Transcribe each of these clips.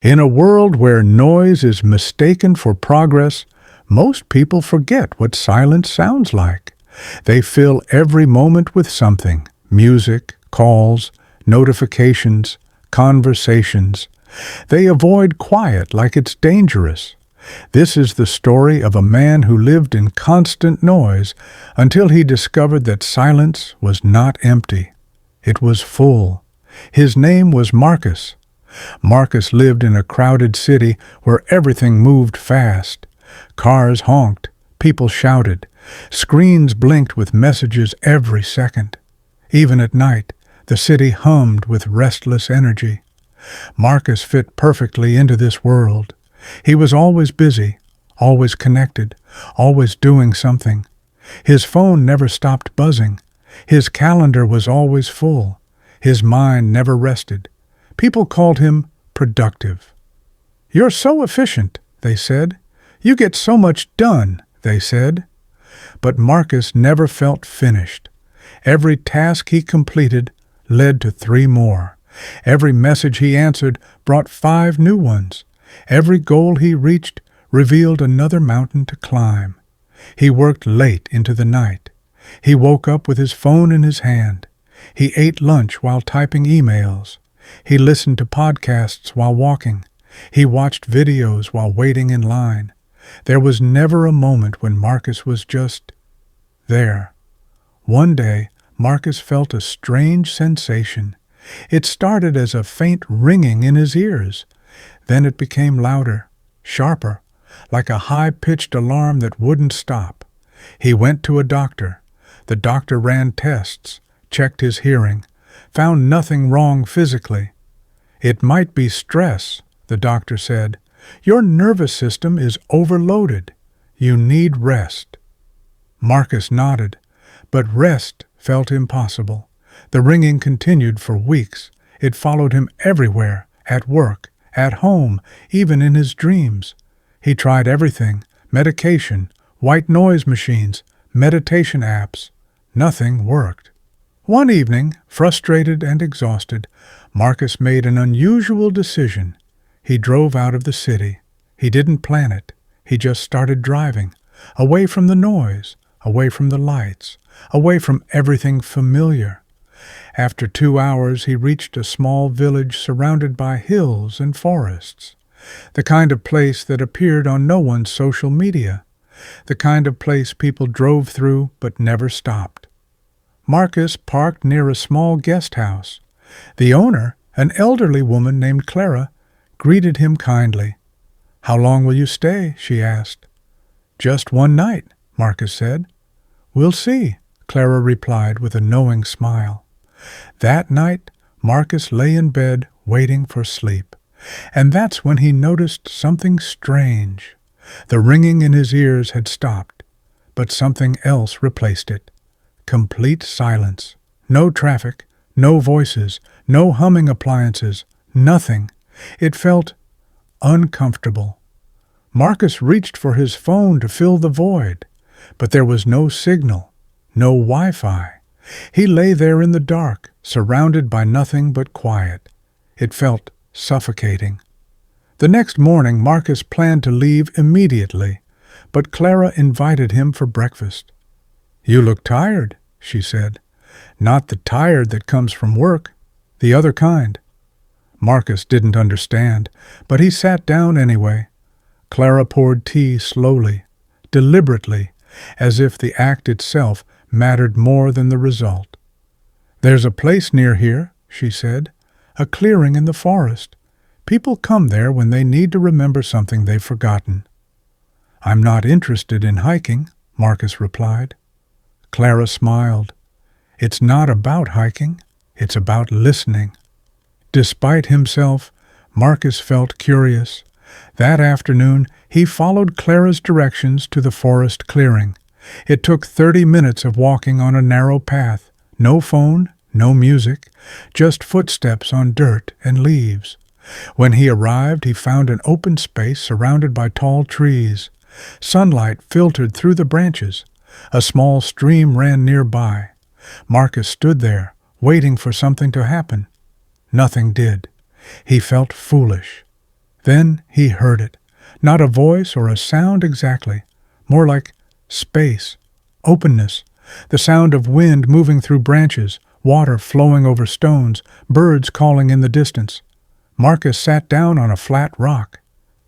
In a world where noise is mistaken for progress, most people forget what silence sounds like. They fill every moment with something: music, calls, notifications, conversations. They avoid quiet like it's dangerous. This is the story of a man who lived in constant noise until he discovered that silence was not empty. It was full. His name was Marcus. Marcus lived in a crowded city where everything moved fast. Cars honked, people shouted, screens blinked with messages every second. Even at night, the city hummed with restless energy. Marcus fit perfectly into this world. He was always busy, always connected, always doing something. His phone never stopped buzzing. His calendar was always full. His mind never rested. People called him productive. "You're so efficient," they said. "You get so much done," they said. But Marcus never felt finished. Every task he completed led to 3 more. Every message he answered brought 5 new ones. Every goal he reached revealed another mountain to climb. He worked late into the night. He woke up with his phone in his hand. He ate lunch while typing emails. He listened to podcasts while walking. He watched videos while waiting in line. There was never a moment when Marcus was just there. One day, Marcus felt a strange sensation. It started as a faint ringing in his ears. Then it became louder, sharper, like a high-pitched alarm that wouldn't stop. He went to a doctor. The doctor ran tests, checked his hearing, found nothing wrong physically. "It might be stress," the doctor said. "Your nervous system is overloaded. You need rest." Marcus nodded, but rest felt impossible. The ringing continued for weeks. It followed him everywhere, at work, at home, even in his dreams. He tried everything: medication, white noise machines, meditation apps. Nothing worked. One evening, frustrated and exhausted, Marcus made an unusual decision. He drove out of the city. He didn't plan it. He just started driving, away from the noise, away from the lights, away from everything familiar. After 2 hours, he reached a small village surrounded by hills and forests. The kind of place that appeared on no one's social media. The kind of place people drove through but never stopped. Marcus parked near a small guest house. The owner, an elderly woman named Clara, greeted him kindly. "How long will you stay?" she asked. "Just 1 night," Marcus said. "We'll see," Clara replied with a knowing smile. That night, Marcus lay in bed waiting for sleep. And that's when he noticed something strange. The ringing in his ears had stopped, but something else replaced it. Complete silence. No traffic, no voices, no humming appliances, nothing. It felt uncomfortable. Marcus reached for his phone to fill the void, but there was no signal, no Wi-Fi. He lay there in the dark, surrounded by nothing but quiet. It felt suffocating. The next morning, Marcus planned to leave immediately, but Clara invited him for breakfast. "You look tired," she said. "Not the tired that comes from work, the other kind." Marcus didn't understand, but he sat down anyway. Clara poured tea slowly, deliberately, as if the act itself mattered more than the result. "There's a place near here," she said, "a clearing in the forest. People come there when they need to remember something they've forgotten." "I'm not interested in hiking," Marcus replied. Clara smiled. "It's not about hiking. It's about listening." Despite himself, Marcus felt curious. That afternoon, he followed Clara's directions to the forest clearing. It took 30 minutes of walking on a narrow path. No phone, no music, just footsteps on dirt and leaves. When he arrived, he found an open space surrounded by tall trees. Sunlight filtered through the branches. A small stream ran nearby. Marcus stood there, waiting for something to happen. Nothing did. He felt foolish. Then he heard it. Not a voice or a sound exactly, more like space, openness, the sound of wind moving through branches, water flowing over stones, birds calling in the distance. Marcus sat down on a flat rock.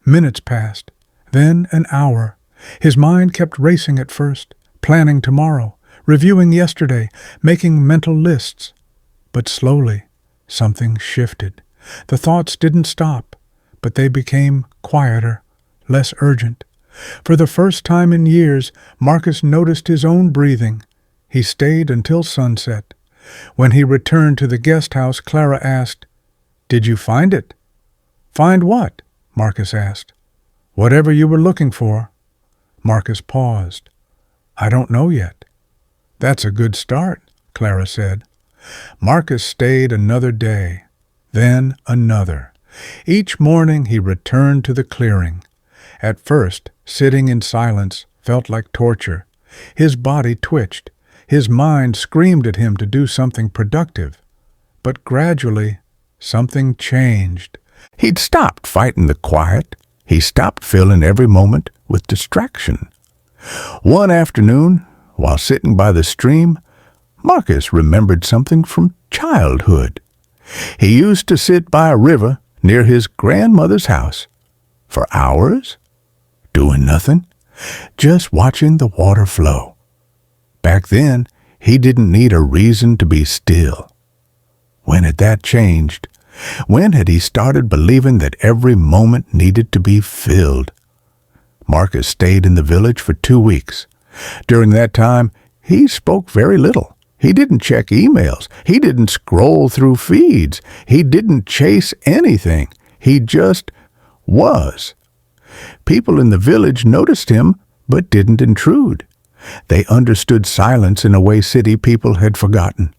Minutes passed, then an hour. His mind kept racing at first, planning tomorrow, reviewing yesterday, making mental lists. But slowly, something shifted. The thoughts didn't stop, but they became quieter, less urgent. For the first time in years, Marcus noticed his own breathing. He stayed until sunset. When he returned to the guest house, Clara asked, "Did you find it?" "Find what?" Marcus asked. "Whatever you were looking for." Marcus paused. "I don't know yet." "That's a good start," Clara said. Marcus stayed another day, then another. Each morning he returned to the clearing. At first, sitting in silence felt like torture. His body twitched. His mind screamed at him to do something productive. But gradually, something changed. He'd stopped fighting the quiet. He stopped filling every moment with distraction. One afternoon, while sitting by the stream, Marcus remembered something from childhood. He used to sit by a river near his grandmother's house for hours, doing nothing, just watching the water flow. Back then, he didn't need a reason to be still. When had that changed? When had he started believing that every moment needed to be filled? Marcus stayed in the village for 2 weeks. During that time, he spoke very little. He didn't check emails. He didn't scroll through feeds. He didn't chase anything. He just was. People in the village noticed him, but didn't intrude. They understood silence in a way city people had forgotten.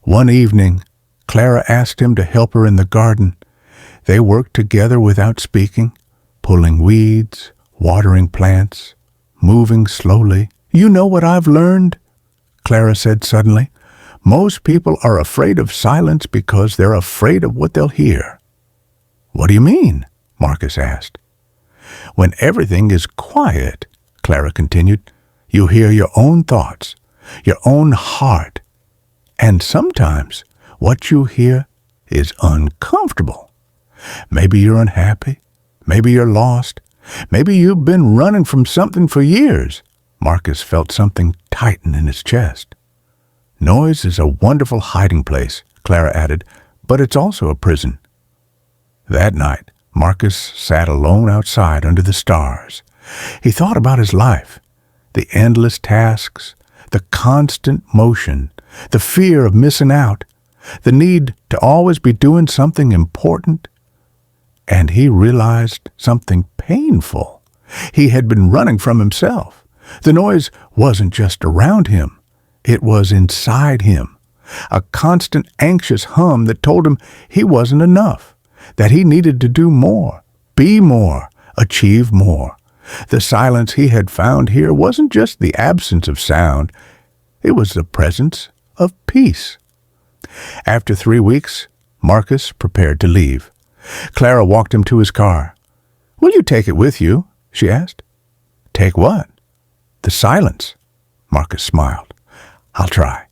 One evening, Clara asked him to help her in the garden. They worked together without speaking, pulling weeds, watering plants, moving slowly. "You know what I've learned?" Clara said suddenly. "Most people are afraid of silence because they're afraid of what they'll hear." "What do you mean?" Marcus asked. "When everything is quiet," Clara continued, "you hear your own thoughts, your own heart. And sometimes what you hear is uncomfortable. Maybe you're unhappy. Maybe you're lost. Maybe you've been running from something for years." Marcus felt something tighten in his chest. "Noise is a wonderful hiding place," Clara added, "but it's also a prison." That night, Marcus sat alone outside under the stars. He thought about his life, the endless tasks, the constant motion, the fear of missing out, the need to always be doing something important. And he realized something painful. He had been running from himself. The noise wasn't just around him. It was inside him. A constant anxious hum that told him he wasn't enough, that he needed to do more, be more, achieve more. The silence he had found here wasn't just the absence of sound. It was the presence of peace. After 3 weeks, Marcus prepared to leave. Clara walked him to his car. "Will you take it with you?" she asked. "Take what?" "The silence." Marcus smiled. "I'll try."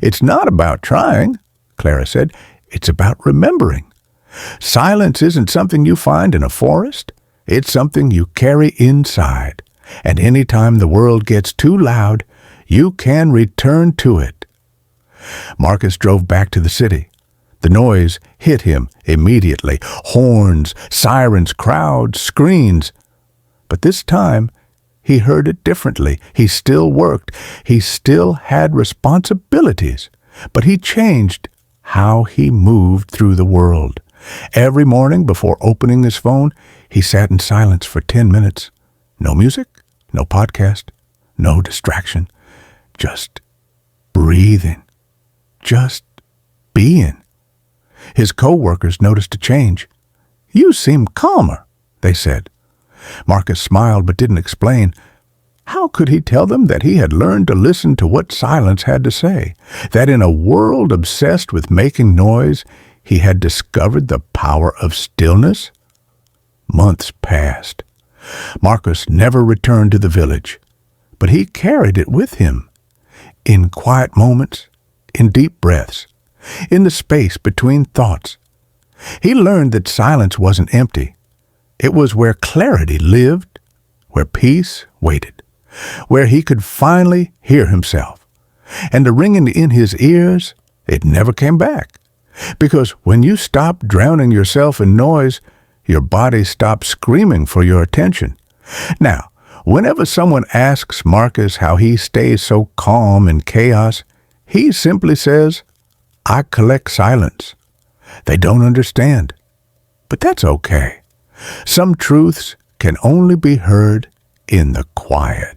"It's not about trying," Clara said. "It's about remembering. Silence isn't something you find in a forest. It's something you carry inside. And any time the world gets too loud, you can return to it." Marcus drove back to the city. The noise hit him immediately. Horns, sirens, crowds, screens. But this time, he heard it differently. He still worked. He still had responsibilities. But he changed how he moved through the world. Every morning, before opening his phone, he sat in silence for 10 minutes. No music, no podcast, no distraction. Just breathing. Just being. His co-workers noticed a change. "You seem calmer," they said. Marcus smiled but didn't explain. How could he tell them that he had learned to listen to what silence had to say? That in a world obsessed with making noise, he had discovered the power of stillness? Months passed. Marcus never returned to the village, but he carried it with him. In quiet moments, in deep breaths, in the space between thoughts. He learned that silence wasn't empty. It was where clarity lived, where peace waited, where he could finally hear himself. And the ringing in his ears, it never came back. Because when you stop drowning yourself in noise, your body stops screaming for your attention. Now, whenever someone asks Marcus how he stays so calm in chaos, he simply says, "I collect silence." They don't understand. But that's okay. Some truths can only be heard in the quiet.